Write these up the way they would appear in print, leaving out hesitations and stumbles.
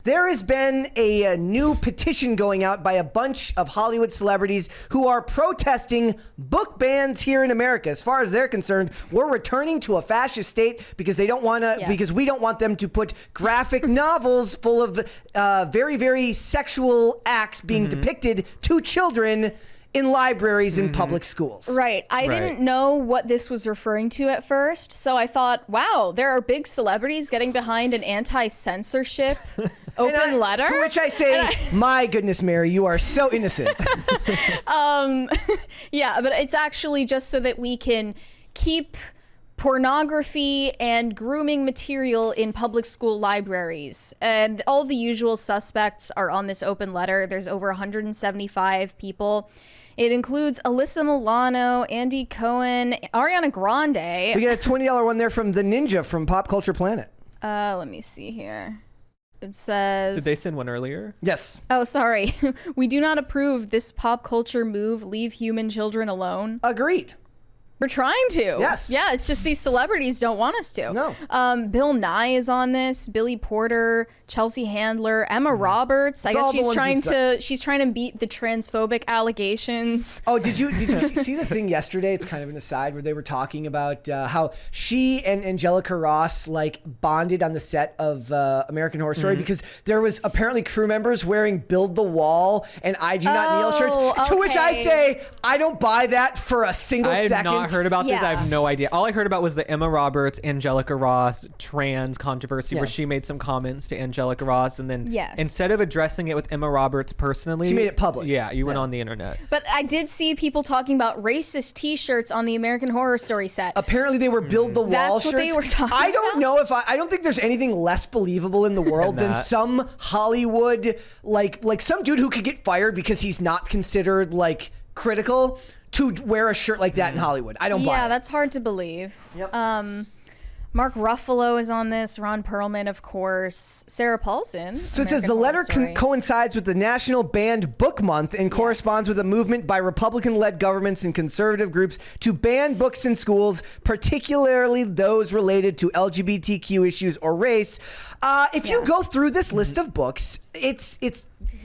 There has been a new petition going out by a bunch of Hollywood celebrities who are protesting book bans here in America. As far as they're concerned, we're returning to a fascist state because they don't want to, because we don't want them to put graphic novels full of very, very sexual acts being depicted to children in libraries in public schools. Right. I didn't know what this was referring to at first, so I thought, wow, there are big celebrities getting behind an anti-censorship open letter. To which I say, my goodness, Mary, you are so innocent. Yeah, but it's actually just so that we can keep pornography and grooming material in public school libraries. And all the usual suspects are on this open letter. There's over 175 people. It includes Alyssa Milano, Andy Cohen, Ariana Grande. We get a $20 one there from the Ninja from Pop Culture Planet. Let me see here. It says... Did they send one earlier? Yes. Oh, sorry. We do not approve this pop culture move. Leave human children alone. Agreed. We're trying to. Yes. Yeah, it's just these celebrities don't want us to. No. Bill Nye is on this. Billy Porter, Chelsea Handler, Emma Roberts. I guess she's trying to beat the transphobic allegations. Oh, did you see the thing yesterday? It's kind of an aside where they were talking about how she and Angelica Ross like bonded on the set of American Horror Story because there was apparently crew members wearing "Build the Wall" and "I Do Not Kneel" shirts. To which I say, I don't buy that for a single second. Heard about this. I have no idea. All I heard about was the Emma Roberts, Angelica Ross trans controversy where she made some comments to Angelica Ross, and then instead of addressing it with Emma Roberts personally, she made it public. Yeah, you went on the internet. But I did see people talking about racist T-shirts on the American Horror Story set. Apparently they were Build the Wall That's shirts. what they were talking I don't know if I don't think there's anything less believable in the world than some Hollywood like some dude who could get fired because he's not considered like critical to wear a shirt like that in Hollywood. I don't buy it. Yeah, that's hard to believe. Yep. Mark Ruffalo is on this. Ron Perlman, of course. Sarah Paulson. So it says the letter coincides with the National Banned Book Month and corresponds with a movement by Republican-led governments and conservative groups to ban books in schools, particularly those related to LGBTQ issues or race. If you go through this list of books, it's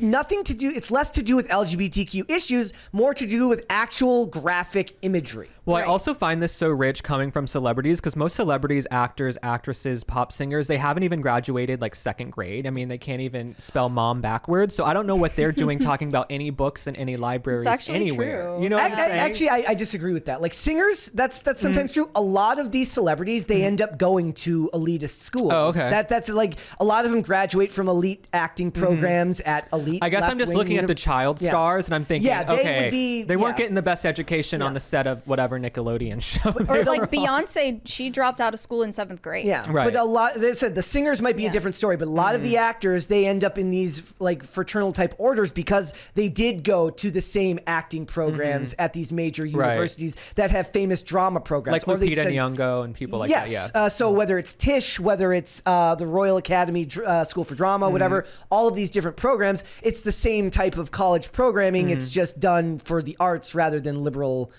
nothing to do. It's less to do with LGBTQ issues, more to do with actual graphic imagery. Well, I also find this so rich coming from celebrities because most celebrities, actors, actresses, pop singers, they haven't even graduated like second grade. I mean, they can't even spell mom backwards. So I don't know what they're doing talking about any books in any libraries anywhere. True. You know what I'm saying? Actually, I disagree with that. Like singers, that's sometimes true. A lot of these celebrities, they end up going to elitist schools. Oh, okay. That's like a lot of them graduate from elite acting programs at elite. I guess I'm just looking at the child stars and I'm thinking, they weren't getting the best education on the set of whatever Nickelodeon show. Or like Beyonce, she dropped out of school in 7th grade. Yeah, right. But a lot, they said the singers might be a different story, but a lot of the actors, they end up in these like fraternal type orders because they did go to the same acting programs at these major universities that have famous drama programs. Like Lupita Nyong'o and people like that. Yeah. So whether it's Tisch, whether it's the Royal Academy School for Drama, whatever, all of these different programs, it's the same type of college programming. It's just done for the arts rather than liberal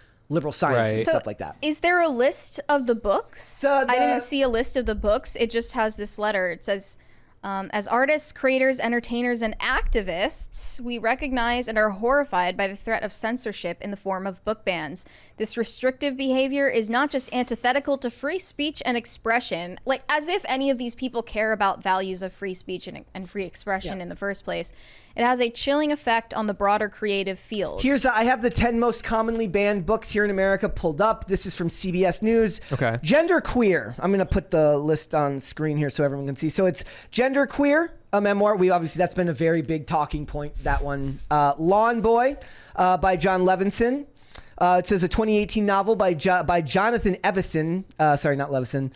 science and stuff like that. Is there a list of the books? I didn't see a list of the books. It just has this letter. It says, as artists, creators, entertainers, and activists, we recognize and are horrified by the threat of censorship in the form of book bans. This restrictive behavior is not just antithetical to free speech and expression, like as if any of these people care about values of free speech and free expression in the first place. It has a chilling effect on the broader creative field. I have the 10 most commonly banned books here in America pulled up. This is from CBS News. Okay. Genderqueer. I'm going to put the list on screen here so everyone can see. So it's Genderqueer, a memoir. That's been a very big talking point, that one. Lawn Boy by John Levinson. It says a 2018 novel by Jonathan Evison, not Levison,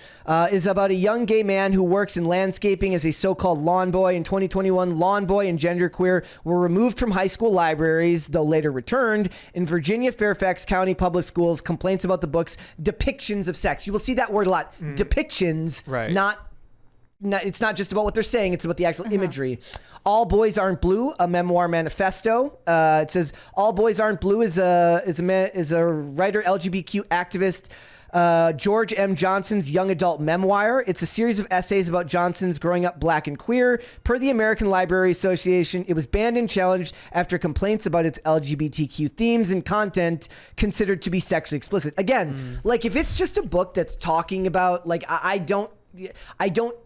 is about a young gay man who works in landscaping as a so-called lawn boy. In 2021, Lawn Boy and Genderqueer were removed from high school libraries, though later returned. In Virginia, Fairfax County Public Schools, complaints about the book's depictions of sex. You will see that word a lot. Depictions, it's not just about what they're saying, it's about the actual imagery. All Boys Aren't Blue, a memoir manifesto. It says All Boys Aren't Blue is a writer, LGBTQ activist, George M. Johnson's young adult memoir. It's a series of essays about Johnson's growing up black and queer. Per the American Library Association, it was banned and challenged after complaints about its LGBTQ themes and content considered to be sexually explicit. Again, like if it's just a book that's talking about, like, I don't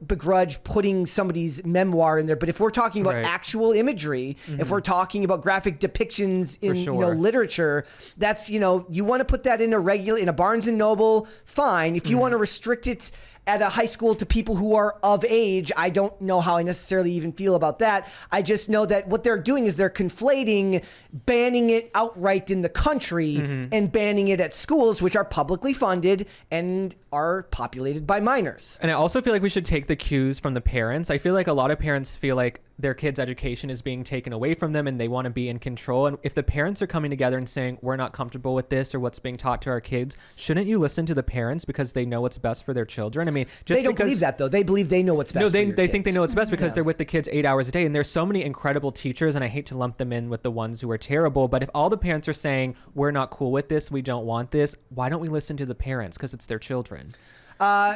begrudge putting somebody's memoir in there, but if we're talking about actual imagery, if we're talking about graphic depictions in literature, that's, you want to put that in a Barnes and Noble, fine. If you want to restrict it at a high school to people who are of age, I don't know how I necessarily even feel about that. I just know that what they're doing is they're conflating banning it outright in the country and banning it at schools, which are publicly funded and are populated by minors. And I also feel like we should take the cues from the parents. I feel like a lot of parents feel like their kids' education is being taken away from them and they want to be in control. And if the parents are coming together and saying, we're not comfortable with this or what's being taught to our kids, shouldn't you listen to the parents because they know what's best for their children? I mean, just they don't believe that, though. They believe they know what's best. No, they think they know what's best because they're with the kids 8 hours a day. And there's so many incredible teachers, and I hate to lump them in with the ones who are terrible. But if all the parents are saying, we're not cool with this, we don't want this, why don't we listen to the parents? Because it's their children.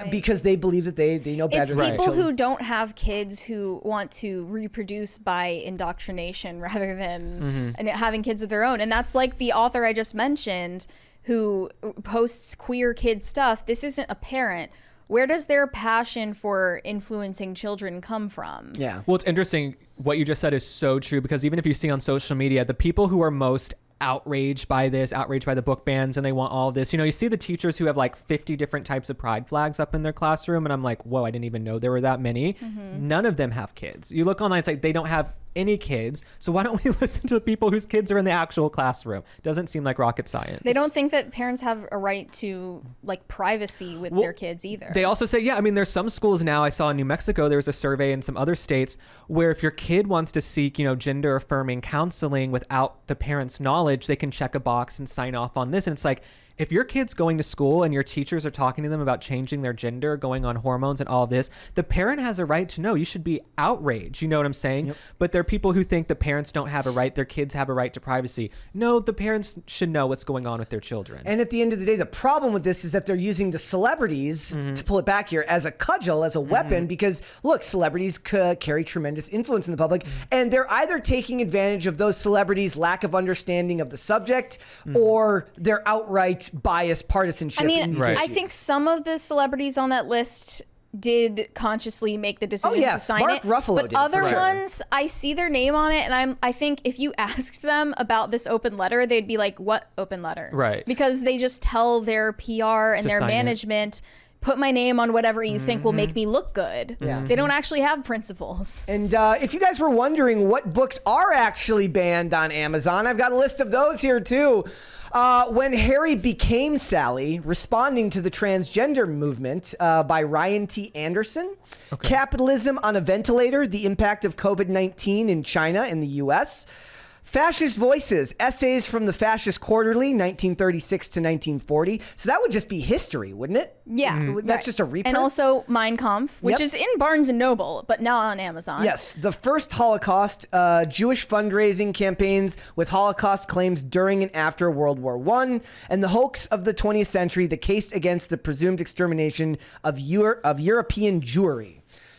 Because they believe that they know better. It's people who don't have kids who want to reproduce by indoctrination rather than and having kids of their own. And that's like the author I just mentioned who posts queer kid stuff. This isn't a parent. Where does their passion for influencing children come from? Yeah. Well, it's interesting. What you just said is so true, because even if you see on social media, the people who are most outraged by the book bans, and they want all of this, you see the teachers who have like 50 different types of pride flags up in their classroom, and I'm like, whoa, I didn't even know there were that many. None of them have kids. You look online, it's like they don't have any kids, so why don't we listen to the people whose kids are in the actual classroom? Doesn't seem like rocket science. They don't think that parents have a right to like privacy with their kids either. They also say, there's some schools now, I saw in New Mexico, there was a survey in some other states where if your kid wants to seek, gender affirming counseling without the parent's knowledge, they can check a box and sign off on this. And it's like, if your kid's going to school and your teachers are talking to them about changing their gender, going on hormones and all of this, the parent has a right to know. You should be outraged. You know what I'm saying? Yep. But there are people who think the parents don't have a right, their kids have a right to privacy. No, the parents should know what's going on with their children. And at the end of the day, the problem with this is that they're using the celebrities, to pull it back here, as a cudgel, as a weapon, because look, celebrities carry tremendous influence in the public, and they're either taking advantage of those celebrities' lack of understanding of the subject, or they're outright biased partisanship. in these issues. I think some of the celebrities on that list did consciously make the decision to sign Mark Ruffalo but did, other ones, I see their name on it, and I think if you asked them about this open letter, they'd be like, what open letter? Right. Because they just tell their PR and their management, put my name on whatever you think will make me look good. Yeah. They don't actually have principles. And if you guys were wondering what books are actually banned on Amazon, I've got a list of those here too. When Harry Became Sally, responding to the transgender movement by Ryan T. Anderson. Okay. Capitalism on a Ventilator, the impact of COVID-19 in China and the U.S. Fascist Voices, essays from the Fascist Quarterly, 1936 to 1940. So that would just be history, wouldn't it? Yeah. That's just a reprint. And also Mein Kampf, which is in Barnes & Noble, but not on Amazon. Yes. The First Holocaust, Jewish fundraising campaigns with Holocaust claims during and after World War I, and the hoax of the 20th century, the case against the presumed extermination of European Jewry.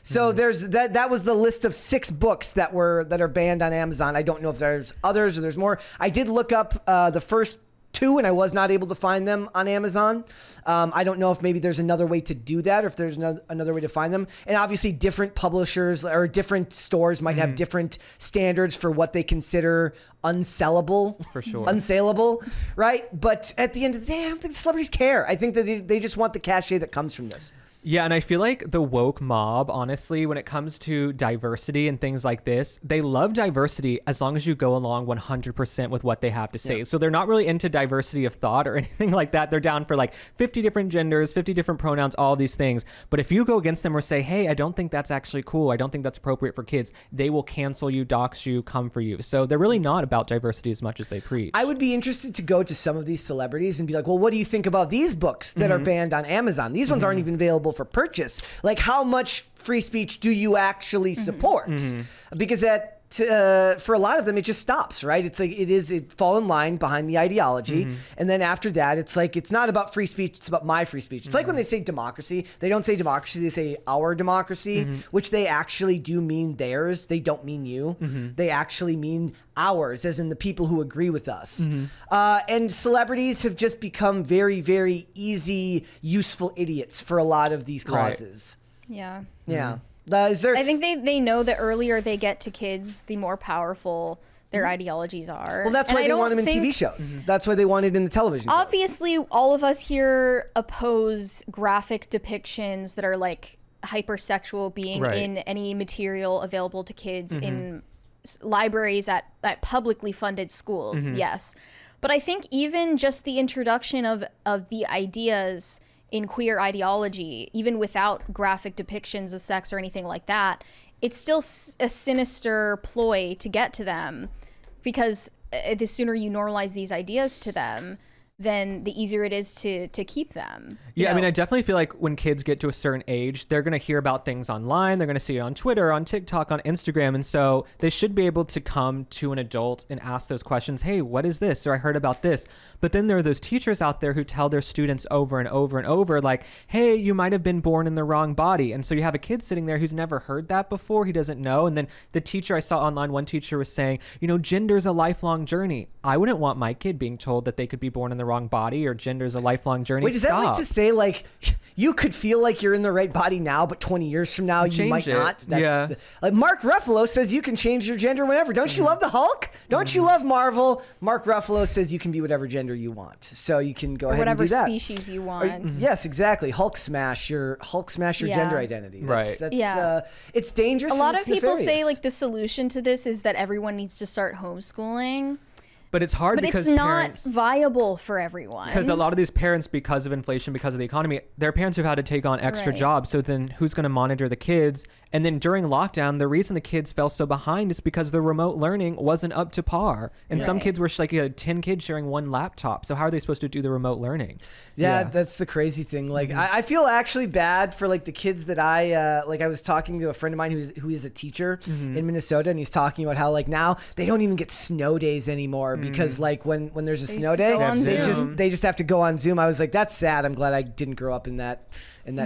So there's that was the list of 6 books that are banned on Amazon. I don't know if there's others or there's more. I did look up the first 2 and I was not able to find them on Amazon. I don't know if maybe there's another way to do that or if there's another way to find them. And obviously different publishers or different stores might have different standards for what they consider unsellable. For sure. Unsaleable, right? But at the end of the day, I don't think the celebrities care. I think that they just want the cachet that comes from this. Yeah, and I feel like the woke mob, honestly, when it comes to diversity and things like this, they love diversity as long as you go along 100% with what they have to say. Yeah. So they're not really into diversity of thought or anything like that. They're down for like 50 different genders, 50 different pronouns, all these things. But if you go against them or say, hey, I don't think that's actually cool, I don't think that's appropriate for kids, they will cancel you, dox you, come for you. So they're really not about diversity as much as they preach. I would be interested to go to some of these celebrities and be like, well, what do you think about these books that are banned on Amazon? These ones aren't even available for purchase. Like, how much free speech do you actually support? Because at for a lot of them, it just stops, right? It's like it fall in line behind the ideology. And then after that, it's like, it's not about free speech, it's about my free speech. It's like when they say democracy, they don't say democracy, they say our democracy, which they actually do mean theirs. They don't mean you. They actually mean ours, as in the people who agree with us. And celebrities have just become very, very easy, useful idiots for a lot of these causes. Yeah. Yeah. I think they know that earlier they get to kids, the more powerful their ideologies are. Well, that's why they want them in TV shows. That's why they want it in the television shows. Obviously, all of us here oppose graphic depictions that are like hypersexual being in any material available to kids in libraries at publicly funded schools. Yes. But I think even just the introduction of the ideas in queer ideology, even without graphic depictions of sex or anything like that, it's still a sinister ploy to get to them, because the sooner you normalize these ideas to them, then the easier it is to keep them. Yeah, I mean, I definitely feel like when kids get to a certain age, they're going to hear about things online. They're going to see it on Twitter, on TikTok, on Instagram. And so they should be able to come to an adult and ask those questions. Hey, what is this? Or I heard about this. But then there are those teachers out there who tell their students over and over and over, like, hey, you might have been born in the wrong body. And so you have a kid sitting there who's never heard that before. He doesn't know. And then the teacher I saw online, one teacher was saying, gender's a lifelong journey. I wouldn't want my kid being told that they could be born in the wrong body, or gender's a lifelong journey. Wait, is that like to say, like, you could feel like you're in the right body now, but 20 years from now you might not? Like Mark Ruffalo says you can change your gender whenever. Don't you love the Hulk? Don't you love Marvel? Mark Ruffalo says you can be whatever gender you want, so you can go ahead and do that. Whatever species you want. Yes, exactly. Hulk smash your gender identity. That's, it's dangerous. A lot of people nefarious. say like the solution to this is that everyone needs to start homeschooling. But it's hard because it's not viable for everyone. Because a lot of these parents, because of inflation, because of the economy, their parents have had to take on extra jobs. So then who's going to monitor the kids? And then during lockdown, the reason the kids fell so behind is because the remote learning wasn't up to par. And some kids were like 10 kids sharing one laptop. So how are they supposed to do the remote learning? Yeah, that's the crazy thing. Like, I feel actually bad for like the kids that I was talking to a friend of mine who is a teacher in Minnesota, and he's talking about how like now they don't even get snow days anymore because like when there's a snow day, they just have to go on Zoom. I was like, that's sad. I'm glad I didn't grow up in that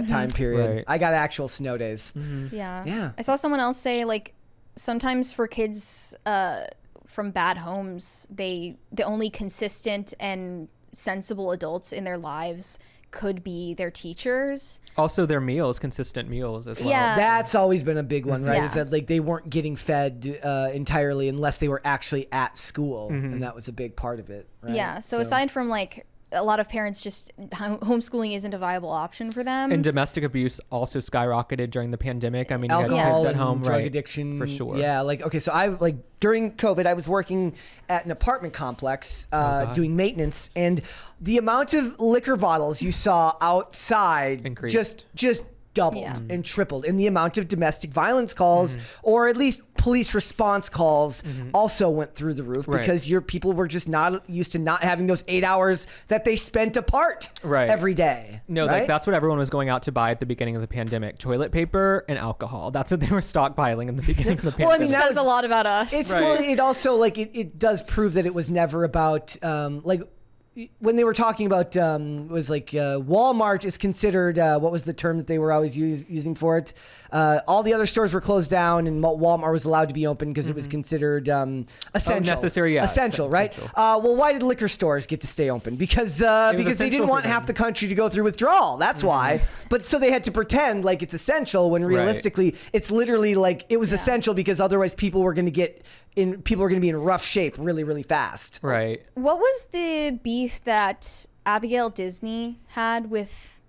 time period. I got actual snow days. Yeah. I saw someone else say like sometimes for kids from bad homes, the only consistent and sensible adults in their lives could be their teachers. Also their meals, consistent meals as well. Yeah. That's always been a big one, right? Is that like they weren't getting fed entirely unless they were actually at school. And that was a big part of it, right? Yeah. So aside from like a lot of parents, just homeschooling isn't a viable option for them. And domestic abuse also skyrocketed during the pandemic. I mean, alcohol, you had kids at home, drug addiction, for sure. Yeah, like okay, so I like during COVID, I was working at an apartment complex doing maintenance, and the amount of liquor bottles you saw outside increased. just doubled and tripled, and the amount of domestic violence calls or at least police response calls also went through the roof because your people were just not used to not having those 8 hours that they spent apart every day. No, like that's what everyone was going out to buy at the beginning of the pandemic: toilet paper and alcohol. That's what they were stockpiling in the beginning of the pandemic. Well, I mean, that says a lot about us. Well, it also like it does prove that it was never about like when they were talking about was like Walmart is considered what was the term that they were always using for it? All the other stores were closed down, and Walmart was allowed to be open because it was considered essential. Necessary, yeah. Essential, right? Well, why did liquor stores get to stay open? Because they didn't want half the country to go through withdrawal. That's why. But so they had to pretend like it's essential when realistically it's literally like it was essential because otherwise people were going to be in rough shape really, really fast. Right. What was the beef that Abigail Disney had with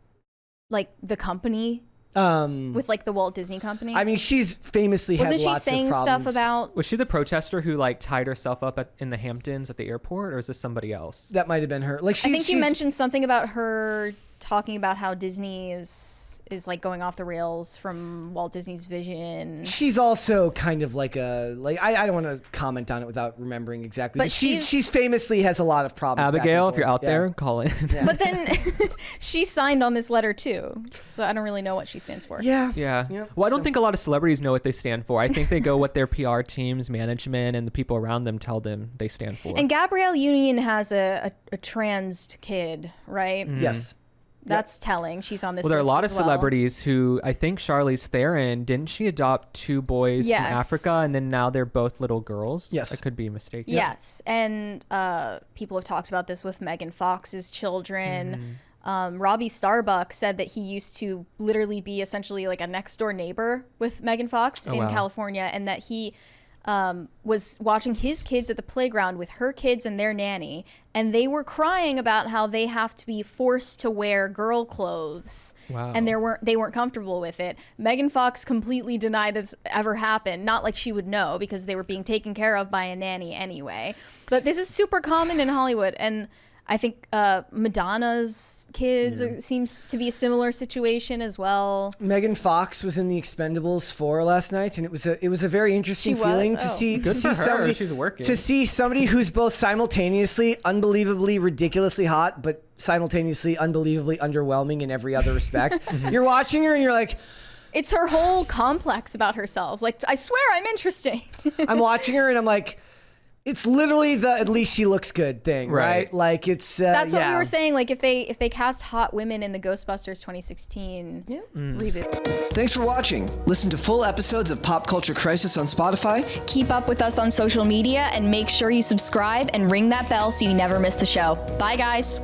like the company? With like the Walt Disney Company? I mean, she's famously had lots of problems. Wasn't she saying stuff about... Was she the protester who like tied herself up in the Hamptons at the airport, or is this somebody else? That might have been her. Like, I think you mentioned something about her talking about how Disney is is like going off the rails from Walt Disney's vision. She's also kind of like I don't want to comment on it without remembering exactly. But she's famously has a lot of problems. Abigail, if you're out there, call in. Yeah. But then she signed on this letter too, so I don't really know what she stands for. Yeah. Well, I don't think a lot of celebrities know what they stand for. I think they go what their PR teams, management, and the people around them tell them they stand for. And Gabrielle Union has a trans kid, right? Yes. That's telling. She's on this Well, there are a list lot of as well. celebrities who, I think Charlize Theron, didn't she adopt 2 boys from Africa, and then now they're both little girls? Yes. I could be mistaken. Yes, and people have talked about this with Megan Fox's children. Robbie Starbuck said that he used to literally be essentially like a next door neighbor with Megan Fox in California, and that he was watching his kids at the playground with her kids and their nanny, and they were crying about how they have to be forced to wear girl clothes. Wow. And they weren't comfortable with it. Megan Fox completely denied this ever happened. Not like she would know, because they were being taken care of by a nanny anyway. But this is super common in Hollywood, and I think Madonna's kids seems to be a similar situation as well. Megan Fox was in the Expendables 4 last night, and it was a very interesting feeling to see somebody. She's working. To see somebody who's both simultaneously unbelievably ridiculously hot, but simultaneously unbelievably underwhelming in every other respect. You're watching her and you're like, it's her whole complex about herself. Like, I swear I'm interesting. I'm watching her and I'm like, it's literally the at least she looks good thing, right? Like it's that's what we were saying. Like if they cast hot women in the Ghostbusters 2016 reboot. Thanks for watching. Listen to full episodes of Pop Culture Crisis on Spotify. Keep up with us on social media and make sure you subscribe and ring that bell so you never miss the show. Bye, guys.